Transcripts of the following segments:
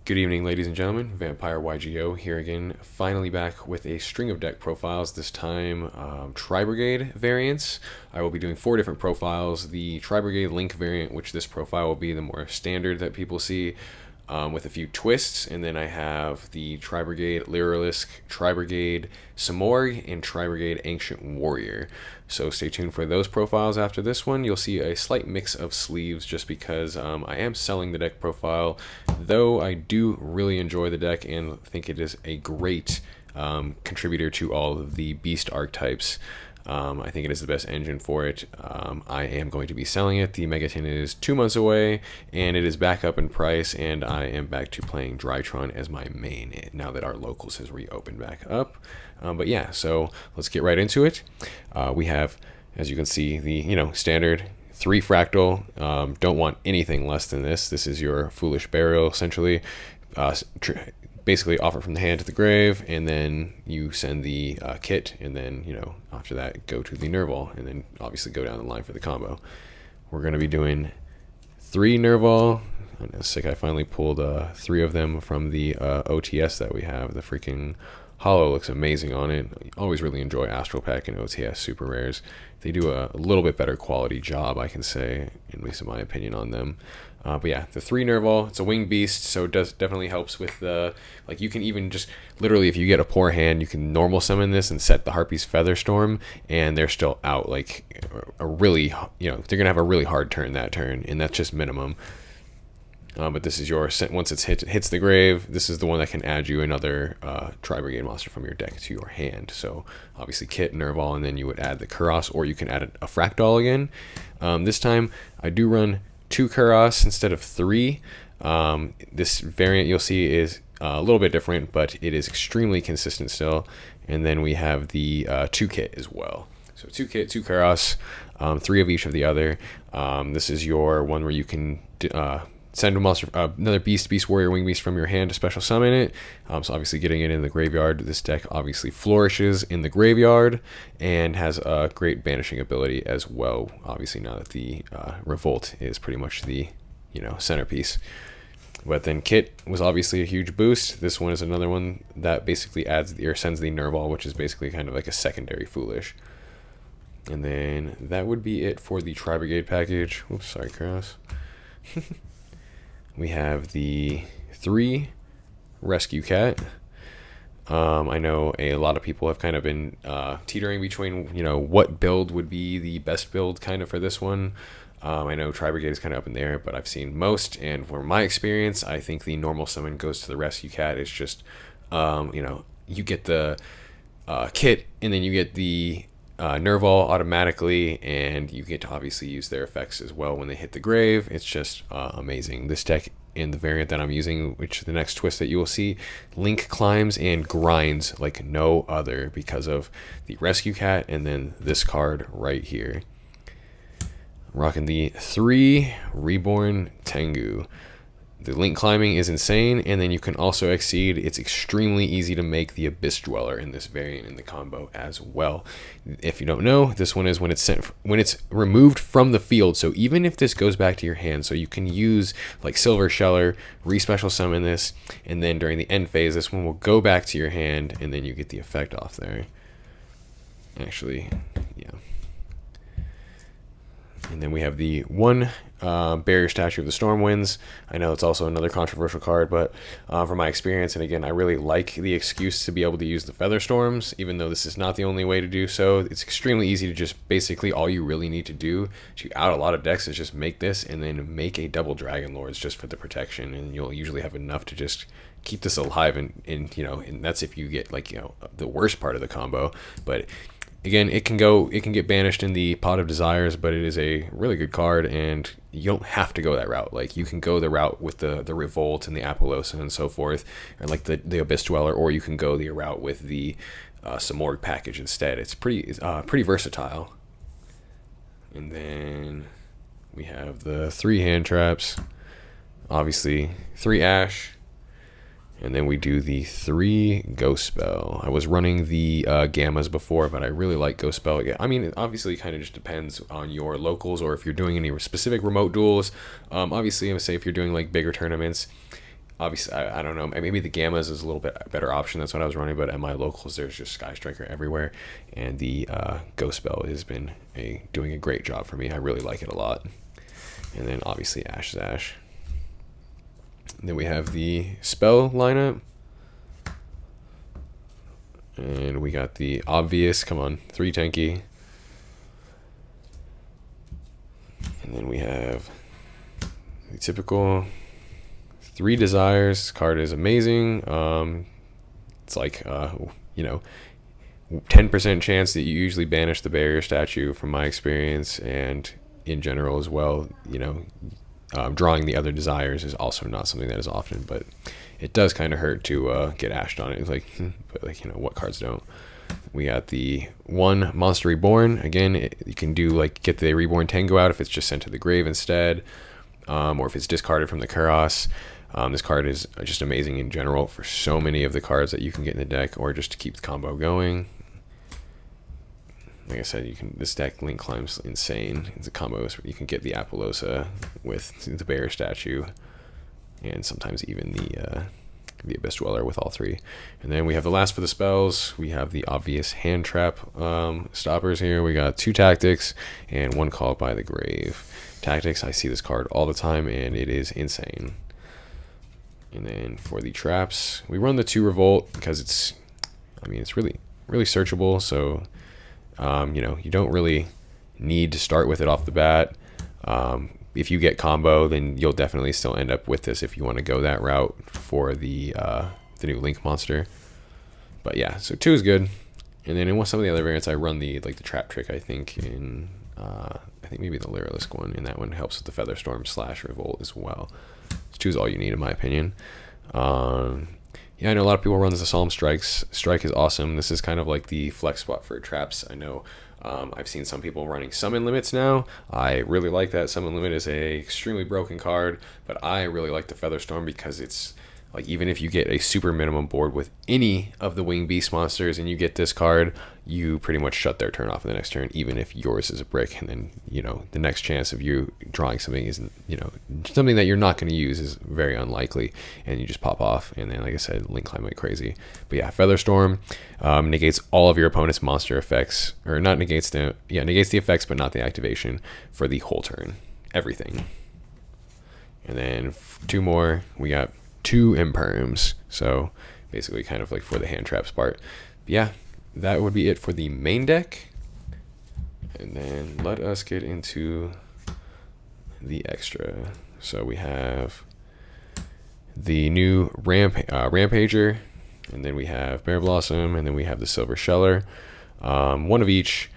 Good evening, ladies and gentlemen. Vampire YGO here again, finally back with a string of deck profiles, this time Tri-Brigade variants. I will be doing 4 different profiles. The Tri-Brigade Link variant, which this profile will be the more standard that people see, with a few twists, and then I have the Tri-Brigade Lyrilisk, Tri-Brigade Samorg, and Tri-Brigade Ancient Warrior. So stay tuned for those profiles after this one. You'll see a slight mix of sleeves just because I am selling the deck profile, though I do really enjoy the deck and think it is a great contributor to all of the beast archetypes. I think it is the best engine for it. I am going to be selling it. The Megaton is 2 months away, and it is back up in price, and I am back to playing Drytron as my main now that our locals has reopened back up. But yeah, so let's get right into it. We have, as you can see, the standard 3 fractal. Don't want anything less than this. This is your Foolish Burial, essentially. Basically offer from the hand to the grave, and then you send the kit, and then after that go to the Nerval, and then obviously go down the line for the combo. We're going to be doing 3 Nerval. I'm sick. I finally pulled 3 of them from the OTS that we have. The freaking holo looks amazing on it. I always really enjoy Astral Pack and OTS super rares. They do a little bit better quality job, I can say, at least in my opinion, on them. But yeah, the 3 Nerval, it's a winged beast, so it definitely helps with the, you can even just, literally, if you get a poor hand, you can normal summon this and set the Harpy's Featherstorm, and they're still out, a really, they're going to have a really hard turn that turn, and that's just minimum. But this is your, once it hits the grave, this is the one that can add you another Tri-Brigade monster from your deck to your hand. So obviously Kit, Nerval, and then you would add the Kuros, or you can add a Fractal again. This time I do run 2 Kuros instead of 3. This variant you'll see is a little bit different, but it is extremely consistent still. And then we have the 2 Kit as well. So 2 Kit, 2 Kuros, 3 of each of the other. This is your one where you can send a monster, another beast warrior, wing beast from your hand to special summon it. So obviously getting it in the graveyard, this deck obviously flourishes in the graveyard and has a great banishing ability as well. Obviously now that the Revolt is pretty much the centerpiece. But then Kit was obviously a huge boost. This one is another one that basically adds or sends the Nerval, which is basically kind of like a secondary Foolish. And then that would be it for the Tri-Brigade package. Oops, sorry, Kuros. We have the 3 Rescue Cat. I know a lot of people have kind of been teetering between, what build would be the best build kind of for this one. I know Tri-Brigade is kind of up in the air, but I've seen most, and from my experience, I think the normal summon goes to the Rescue Cat. It's just, you get the kit, and then you get the Nerval automatically, and you get to obviously use their effects as well when they hit the grave. It's just amazing. This deck in the variant that I'm using, which the next twist that you will see, Link climbs and grinds like no other because of the Rescue Cat and then this card right here. Rocking the 3 Reborn Tengu. The Link climbing is insane, and then you can also exceed. It's extremely easy to make the Abyss Dweller in this variant in the combo as well. If you don't know, this one is when it's removed from the field. So even if this goes back to your hand, so you can use like Silver Sheller, re-special summon this, and then during the end phase, this one will go back to your hand, and then you get the effect off there. Actually, yeah. And then we have the 1 Barrier Statue of the Stormwinds. I know it's also another controversial card, but from my experience, and again, I really like the excuse to be able to use the Feather Storms, even though this is not the only way to do so. It's extremely easy to just, basically all you really need to do to out a lot of decks is just make this and then make a double Dragon Lords just for the protection, and you'll usually have enough to just keep this alive, and that's if you get the worst part of the combo. But again, it can get banished in the Pot of Desires, but it is a really good card, and you don't have to go that route. You can go the route with the Revolt and the Apollosa and so forth, or the Abyss Dweller, or you can go the route with the Samorg package instead. It's pretty versatile. And then we have the 3 Hand Traps, obviously 3 Ash, and then we do the 3 Ghost Spell. I was running the Gammas before, but I really like Ghost Spell. I mean, it obviously kind of just depends on your locals, or if you're doing any specific remote duels. Obviously, I'm going to say if you're doing bigger tournaments, obviously, I don't know. Maybe the Gammas is a little bit better option. That's what I was running. But at my locals, there's just Sky Striker everywhere, and the Ghost Spell has been doing a great job for me. I really like it a lot. And then obviously Ash is Ash. And then we have the spell lineup. And we got the obvious, come on, 3 tanky. And then we have the typical 3 desires. This card is amazing. It's like, 10% chance that you usually banish the barrier statue from my experience, and in general as well, drawing the other desires is also not something that is often, but it does kind of hurt to get ashed on it. It's like, but what cards don't? We got the 1 Monster Reborn. Again, you can do get the Reborn Tango out if it's just sent to the grave instead, or if it's discarded from the Kuros. This card is just amazing in general for so many of the cards that you can get in the deck, or just to keep the combo going. Like I said, this deck Link Climb's insane. It's a combo where you can get the Apollousa with the Bear statue, and sometimes even the Abyss Dweller with all 3. And then we have the last for the spells. We have the obvious hand trap stoppers here. We got 2 Tactics and 1 Call by the Grave. Tactics, I see this card all the time, and it is insane. And then for the traps, we run the 2 Revolt because it's really, really searchable. So, you don't really need to start with it off the bat. If you get combo, then you'll definitely still end up with this if you want to go that route for the new Link monster. But yeah, so 2 is good. And then in some of the other variants, I run the trap trick. I think maybe the Lyrilisk one, and that one helps with the Featherstorm / Revolt as well. So 2 is all you need in my opinion. I know a lot of people run the Solemn Strikes. Strike is awesome. This is kind of like the flex spot for traps. I know I've seen some people running Summon Limits now. I really like that. Summon Limit is a extremely broken card, but I really like the Featherstorm because it's even if you get a super minimum board with any of the Winged Beast monsters and you get this card, you pretty much shut their turn off in the next turn, even if yours is a brick. And then, the next chance of you drawing something is, something that you're not going to use is very unlikely, and you just pop off. And then, like I said, Link Climb like crazy. But yeah, Featherstorm negates all of your opponent's monster effects, or not negates the effects, but not the activation for the whole turn. Everything. And then 2 more. We got 2 Imperms, so basically kind of for the hand traps part. But yeah, that would be it for the main deck. And then let us get into the extra. So we have the new Rampager, and then we have Bear Blossom, and then we have the Silver Sheller. 1 of each.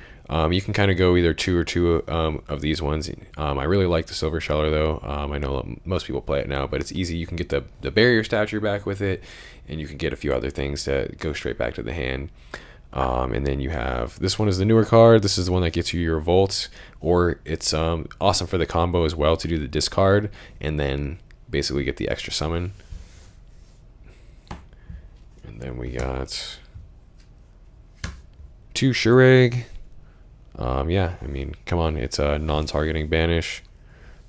You can kind of go either 2 or 2 of these ones. I really like the Silver Sheller though. I know most people play it now, but it's easy. You can get the barrier statue back with it, and you can get a few other things that go straight back to the hand. And then you have, this one is the newer card. This is the one that gets you your Volts, or it's awesome for the combo as well to do the discard and then basically get the extra summon. And then we got 2 Shurag. Come on, it's a non-targeting banish,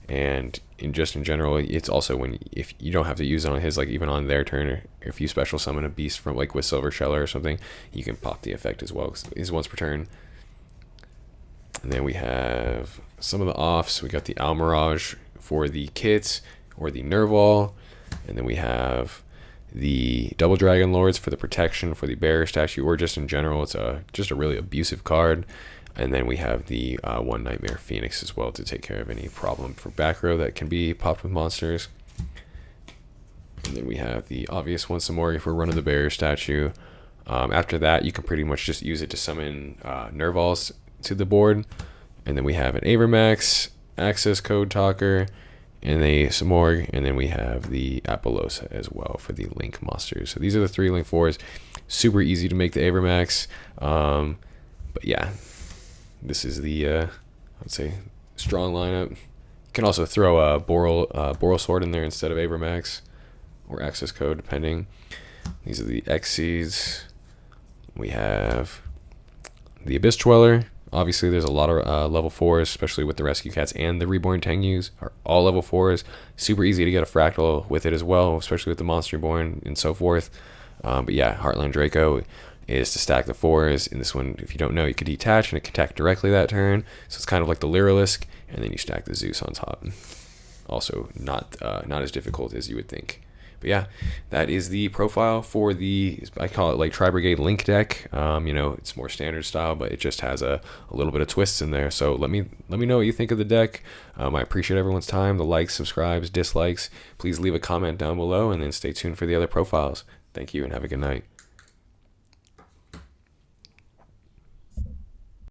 and in general, it's also if you don't have to use it on his, even on their turn, or if you special summon a beast from with Silver Sheller or something, you can pop the effect as well, because it's once per turn. And then we have some of the offs. We got the Almirage for the kits or the Nerval, and then we have the Double Dragon Lords for the protection for the Bearer statue, or just in general, it's just a really abusive card. And then we have the 1 Nightmare Phoenix as well to take care of any problem for back row that can be popped with monsters. And then we have the obvious one some more if we're running the Barrier statue. After that, you can pretty much just use it to summon Nervals to the board. And then we have an Avermax, Access Code Talker, and some more. And then we have the Apollousa as well for the Link monsters. So these are the 3 Link 4s. Super easy to make the Avermax. But yeah. This is the, I would say, strong lineup. You can also throw a Boral Sword in there instead of Avermax, or Access Code, depending. These are the Xyz. We have the Abyss Dweller, Obviously, there's a lot of level 4s, especially with the Rescue Cats and the Reborn Tengus, are all level 4s. Super easy to get a Fractal with it as well, especially with the Monster Reborn and so forth. But yeah, Heartland Draco is to stack the 4s. In this one, if you don't know, you could detach and it can attack directly that turn. So it's kind of like the Lyrilisk, and then you stack the Zeus on top. Also, not as difficult as you would think. But yeah, that is the profile for the, I call it like Tri-Brigade Link deck. It's more standard style, but it just has a little bit of twists in there. So let me know what you think of the deck. I appreciate everyone's time, the likes, subscribes, dislikes. Please leave a comment down below, and then stay tuned for the other profiles. Thank you, and have a good night.